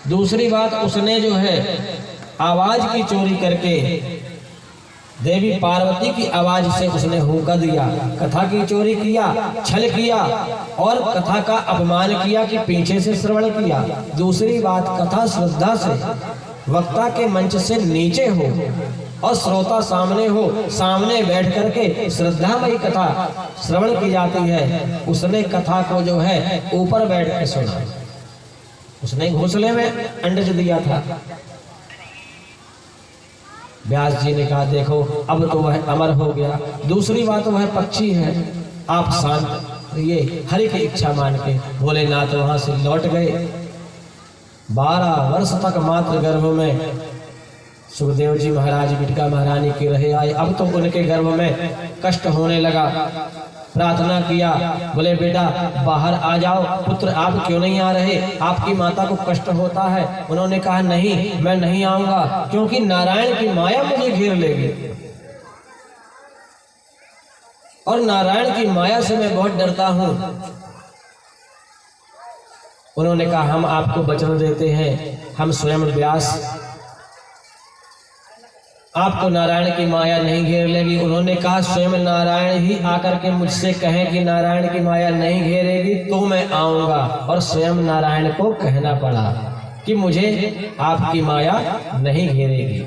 दूसरी बात, उसने जो है आवाज की चोरी करके देवी पार्वती की आवाज से उसने होका दिया, कथा की चोरी किया, छल किया और कथा का अपमान किया कि पीछे से श्रवण किया। दूसरी बात, कथा श्रद्धा से वक्ता के मंच से नीचे हो और श्रोता सामने हो, सामने बैठ करके श्रद्धामयी कथा श्रवण की जाती है। उसने कथा को जो है ऊपर बैठ के सुना, उसने घोंसले में अंडज दिया था। व्यास जी ने कहा देखो अब तो वह अमर हो गया। दूसरी बात, वह पक्षी है, आप शांत रहिए। हरि की इच्छा मान के भोलेनाथ वहां से लौट गए। 12 वर्ष तक मात्र गर्भ में सुखदेव जी महाराज बिटिका महारानी के रहे आए। अब तो उनके गर्भ में कष्ट होने लगा। प्रार्थना किया, बोले बेटा बाहर आ जाओ, पुत्र आप क्यों नहीं आ रहे, आपकी माता को कष्ट होता है। उन्होंने कहा नहीं, मैं नहीं आऊंगा क्योंकि नारायण की माया मुझे घेर लेगी और नारायण की माया से मैं बहुत डरता हूं। उन्होंने कहा हम आपको वचन देते हैं, हम स्वयं व्यास, आपको नारायण की माया नहीं घेर लेगी। उन्होंने कहा स्वयं नारायण ही आकर के मुझसे कहें कि नारायण की माया नहीं घेरेगी तो मैं आऊंगा। और स्वयं नारायण को कहना पड़ा कि मुझे आपकी माया नहीं घेरेगी।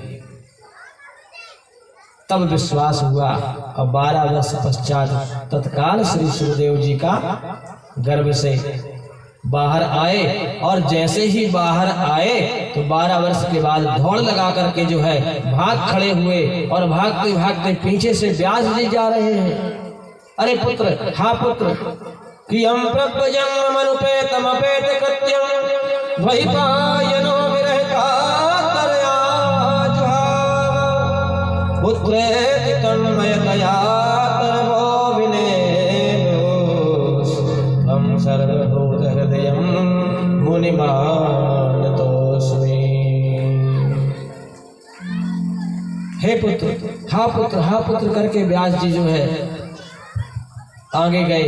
तब विश्वास हुआ और 12 वर्ष पश्चात तत्काल श्री सुखदेव जी का गर्भ से बाहर आए। और जैसे ही बाहर आए तो 12 वर्ष के बाद दौड़ लगा करके जो है भाग खड़े हुए और भागते भागते पीछे से व्यास जी जा रहे हैं। अरे पुत्र, हाँ पुत्र, कि हम प्रभजन्म अनुपेतमपेत कृत्यम वही पायनो विरहता तरया पुत्रेति तन्मयतया तरवो विनेदोष त्वं सर्वभूत हृदयं मुनिमानतोऽस्मि। हे पुत्र, हाँ पुत्र, हाँ पुत्र करके व्यास जी जो है आगे गए।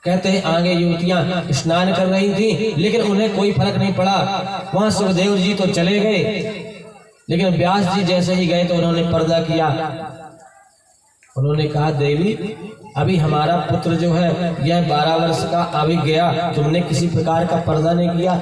कहते हैं आगे युवतियां स्नान कर रही थी, लेकिन उन्हें कोई फर्क नहीं पड़ा। वहां सुखदेव जी तो चले गए, लेकिन व्यास जी जैसे ही गए तो उन्होंने पर्दा किया। उन्होंने कहा देवी, अभी हमारा पुत्र जो है यह 12 वर्ष का अभी गया, तुमने किसी प्रकार का पर्दा नहीं किया।